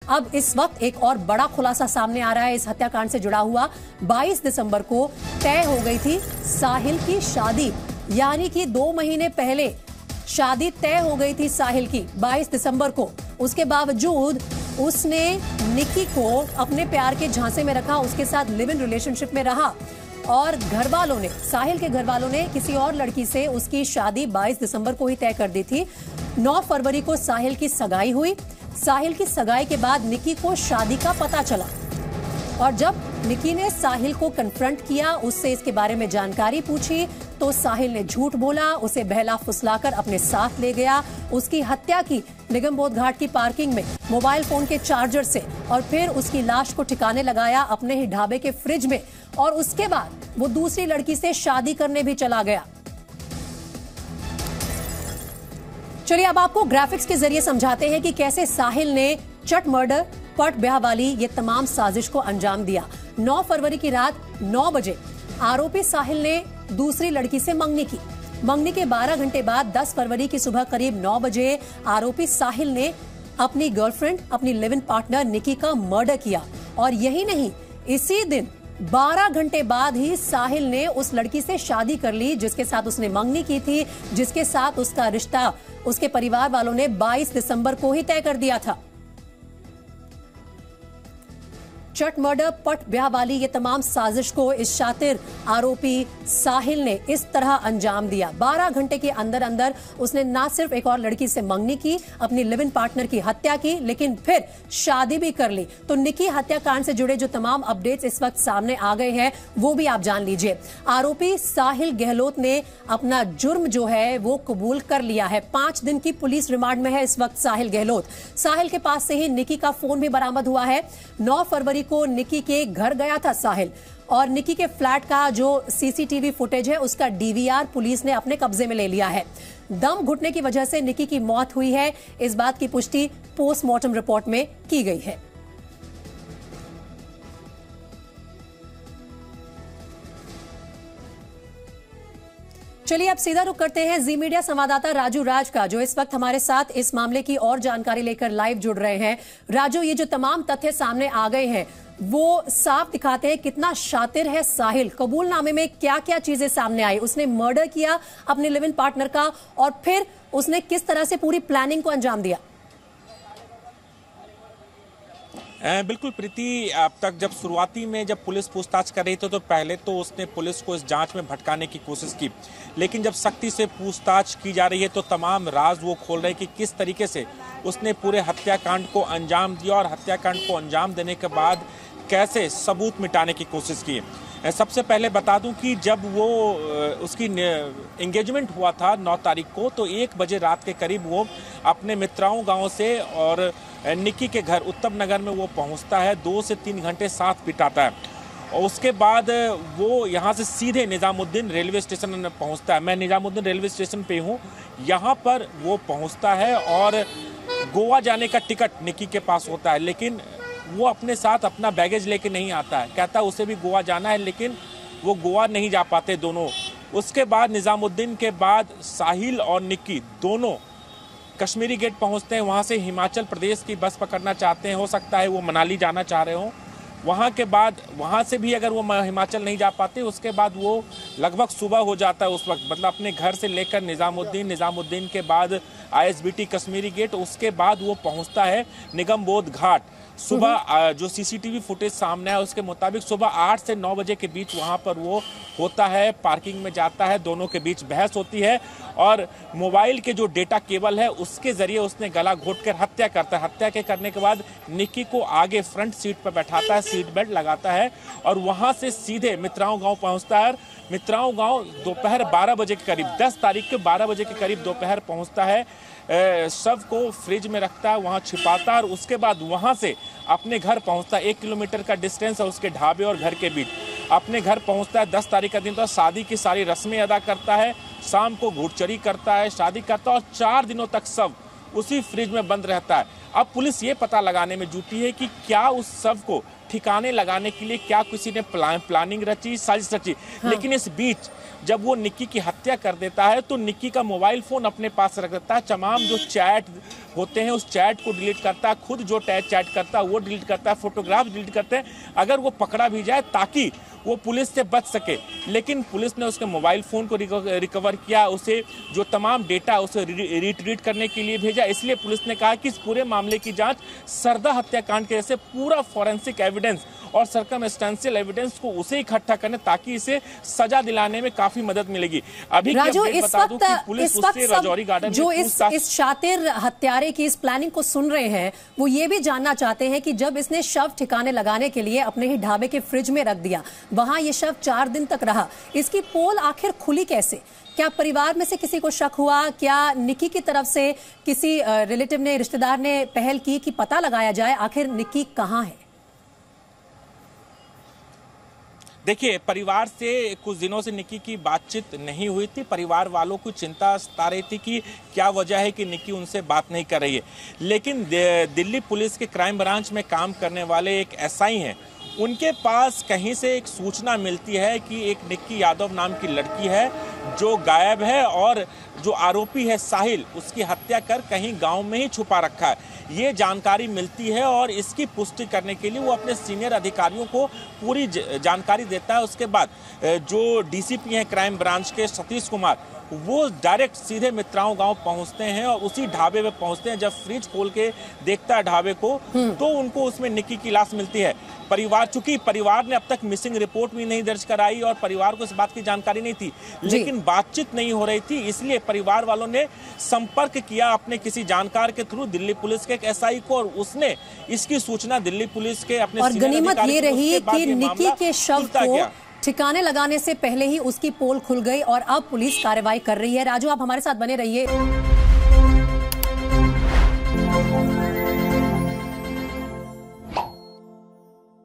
अब इस वक्त एक और बड़ा खुलासा सामने आ रहा है इस हत्याकांड से जुड़ा हुआ। 22 दिसंबर को तय हो गई थी साहिल की शादी, यानी कि 2 महीने पहले शादी तय हो गई थी साहिल की 22 दिसंबर को। उसके बावजूद उसने निकी को अपने प्यार के झांसे में रखा, उसके साथ लिव इन रिलेशनशिप में रहा और घर वालों ने, साहिल के घर वालों ने किसी और लड़की से उसकी शादी 22 दिसंबर को ही तय कर दी थी। 9 फरवरी को साहिल की सगाई हुई। साहिल की सगाई के बाद निकी को शादी का पता चला और जब निकी ने साहिल को कन्फ्रंट किया, उससे इसके बारे में जानकारी पूछी, तो साहिल ने झूठ बोला, उसे बहला फुसलाकर अपने साथ ले गया, उसकी हत्या की निगमबोध घाट की पार्किंग में मोबाइल फोन के चार्जर से और फिर उसकी लाश को ठिकाने लगाया अपने ही ढाबे के फ्रिज में और उसके बाद वो दूसरी लड़की से शादी करने भी चला गया। चलिए अब आपको ग्राफिक्स के जरिए समझाते हैं कि कैसे साहिल ने चट मर्डर, पट ब्याह वाली ये तमाम साजिश को अंजाम दिया। 9 फरवरी की रात 9 बजे आरोपी साहिल ने दूसरी लड़की से मंगनी की। मंगनी के 12 घंटे बाद 10 फरवरी की सुबह करीब 9 बजे आरोपी साहिल ने अपनी गर्लफ्रेंड, अपनी लिव इन पार्टनर निकी का मर्डर किया। और यही नहीं, इसी दिन 12 घंटे बाद ही साहिल ने उस लड़की से शादी कर ली जिसके साथ उसने मंगनी की थी, जिसके साथ उसका रिश्ता उसके परिवार वालों ने 22 दिसंबर को ही तय कर दिया था। चट मर्डर, पट ब्याह वाली ये तमाम साजिश को इस शातिर आरोपी साहिल ने इस तरह अंजाम दिया। 12 घंटे के अंदर अंदर उसने ना सिर्फ एक और लड़की से मंगनी की, अपनी लिव इन पार्टनर की हत्या की, लेकिन फिर शादी भी कर ली। तो निकी हत्याकांड से जुड़े जो तमाम अपडेट्स इस वक्त सामने आ गए हैं वो भी आप जान लीजिए। आरोपी साहिल गहलोत ने अपना जुर्म जो है वो कबूल कर लिया है। 5 दिन की पुलिस रिमांड में है इस वक्त साहिल गहलोत। साहिल के पास से ही निकी का फोन भी बरामद हुआ है। 9 फरवरी को निकी के घर गया था साहिल और निकी के फ्लैट का जो सीसीटीवी फुटेज है उसका डीवीआर पुलिस ने अपने कब्जे में ले लिया है। दम घुटने की वजह से निकी की मौत हुई है, इस बात की पुष्टि पोस्टमार्टम रिपोर्ट में की गई है। चलिए अब सीधा रुख करते हैं जी मीडिया संवाददाता राजू राज का, जो इस वक्त हमारे साथ इस मामले की और जानकारी लेकर लाइव जुड़ रहे हैं। राजू, ये जो तमाम तथ्य सामने आ गए हैं वो साफ दिखाते हैं कितना शातिर है साहिल। कबूलनामे में क्या क्या चीजें सामने आई, उसने मर्डर किया अपने लिव इन पार्टनर का और फिर उसने किस तरह से पूरी प्लानिंग को अंजाम दिया। बिल्कुल प्रीति, अब तक जब शुरुआती में जब पुलिस पूछताछ कर रही थी तो पहले तो उसने पुलिस को इस जांच में भटकाने की कोशिश की, लेकिन जब सख्ती से पूछताछ की जा रही है तो तमाम राज वो खोल रहे हैं कि किस तरीके से उसने पूरे हत्याकांड को अंजाम दिया और हत्याकांड को अंजाम देने के बाद कैसे सबूत मिटाने की कोशिश की। सबसे पहले बता दूं कि जब वो उसकी एंगेजमेंट हुआ था 9 तारीख को, तो 1 बजे रात के करीब वो अपने मित्राओं गांव से और निकी के घर उत्तम नगर में वो पहुंचता है। 2 से 3 घंटे साथ बिताता है और उसके बाद वो यहाँ से सीधे निजामुद्दीन रेलवे स्टेशन में पहुंचता है। मैं निजामुद्दीन रेलवे स्टेशन पे हूँ, यहाँ पर वो पहुंचता है और गोवा जाने का टिकट निकी के पास होता है, लेकिन वो अपने साथ अपना बैगेज लेके नहीं आता है। कहता है उसे भी गोवा जाना है, लेकिन वो गोवा नहीं जा पाते दोनों। उसके बाद निजामुद्दीन के बाद साहिल और निकी दोनों कश्मीरी गेट पहुंचते हैं। वहां से हिमाचल प्रदेश की बस पकड़ना चाहते हैं, हो सकता है वो मनाली जाना चाह रहे हो। वहां के बाद वहां से भी अगर वो हिमाचल नहीं जा पाते, उसके बाद वो लगभग सुबह हो जाता है उस वक्त, मतलब अपने घर से लेकर निजामुद्दीन के बाद ISBT कश्मीरी गेट, उसके बाद वो पहुंचता है निगमबोध घाट। सुबह जो सीसीटीवी फुटेज सामने है उसके मुताबिक सुबह 8 से 9 बजे के बीच वहां पर वो होता है, पार्किंग में जाता है, दोनों के बीच बहस होती है और मोबाइल के जो डेटा केबल है उसके जरिए उसने गला घोंटकर हत्या करता है। हत्या के करने के बाद निकी को आगे फ्रंट सीट पर बैठाता है, सीट बेल्ट लगाता है और वहां से सीधे मित्राओं गांव पहुंचता है। मित्राओं गांव दोपहर 12 बजे के करीब, 10 तारीख के 12 बजे के करीब दोपहर पहुंचता है। शव को फ्रिज में रखता है, वहां छिपाता है और उसके बाद वहां से अपने घर पहुंचता है। 1 किलोमीटर का डिस्टेंस है उसके ढाबे और घर के बीच। अपने घर पहुंचता है। 10 तारीख का दिन तो शादी की सारी रस्में अदा करता है, शाम को घूड़चरी करता है, शादी करता है और 4 दिनों तक शव उसी फ्रिज में बंद रहता है। अब पुलिस ये पता लगाने में जुटी है कि क्या उस शव को ठिकाने लगाने के लिए क्या किसी ने प्लानिंग रची, साजिश रची। हाँ। लेकिन इस बीच जब वो निक्की की हत्या कर देता है तो निक्की का मोबाइल फोन अपने पास रख देता है। तमाम जो चैट होते हैं उस चैट को डिलीट करता है, खुद जो चैट करता है वो डिलीट करता है, फोटोग्राफ डिलीट करते हैं, अगर वो पकड़ा भी जाए ताकि वो पुलिस से बच सके। लेकिन पुलिस ने उसके मोबाइल फ़ोन को रिकवर किया, उसे जो तमाम डेटा उसे रिट्रीट करने के लिए भेजा। इसलिए पुलिस ने कहा कि इस पूरे मामले की जांच सरदा हत्याकांड के जैसे पूरा फॉरेंसिक एविडेंस और सर्कमस्टेंशियल एविडेंस को उसे इकट्ठा करने ताकि इसे सजा दिलाने में काफी मदद मिलेगी। अभी राजू, इस वक्त राजौरी गार्डन जो इस शातिर हत्यारे की इस प्लानिंग को सुन रहे हैं वो ये भी जानना चाहते हैं कि जब इसने शव ठिकाने लगाने के लिए अपने ही ढाबे के फ्रिज में रख दिया, वहां ये शव 4 दिन तक रहा, इसकी पोल आखिर खुली कैसे? क्या परिवार में से किसी को शक हुआ? क्या निक्की की तरफ से किसी रिलेटिव ने, रिश्तेदार ने पहल की कि पता लगाया जाए आखिर निक्की कहां है? देखिए, परिवार से कुछ दिनों से निक्की की बातचीत नहीं हुई थी। परिवार वालों को चिंता सता रही थी कि क्या वजह है कि निक्की उनसे बात नहीं कर रही है। लेकिन दिल्ली पुलिस के क्राइम ब्रांच में काम करने वाले एक एसआई हैं, उनके पास कहीं से एक सूचना मिलती है कि एक निक्की यादव नाम की लड़की है जो गायब है और जो आरोपी है साहिल, उसकी हत्या कर कहीं गांव में ही छुपा रखा है। ये जानकारी मिलती है और इसकी पुष्टि करने के लिए वो अपने सीनियर अधिकारियों को पूरी जानकारी देता है। उसके बाद जो डीसीपी हैं क्राइम ब्रांच के सतीश कुमार, वो डायरेक्ट सीधे मित्राओं गांव पहुंचते हैं और उसी ढाबे पे पहुंचते हैं। जब फ्रिज खोल के देखता है ढाबे को तो उनको उसमें निक्की की लाश मिलती है। चूंकि परिवार ने अब तक मिसिंग रिपोर्ट भी नहीं दर्ज कराई और परिवार को इस बात की जानकारी नहीं थी, लेकिन बातचीत नहीं हो रही थी, इसलिए परिवार वालों ने संपर्क किया अपने किसी जानकार के थ्रू दिल्ली पुलिस के एक एसआई को, और उसने इसकी सूचना दिल्ली पुलिस के अपने और गनीमत ये रही कि निक्की के शव को ठिकाने लगाने से पहले ही उसकी पोल खुल गई और अब पुलिस कार्रवाई कर रही है। राजू, आप हमारे साथ बने रहिए।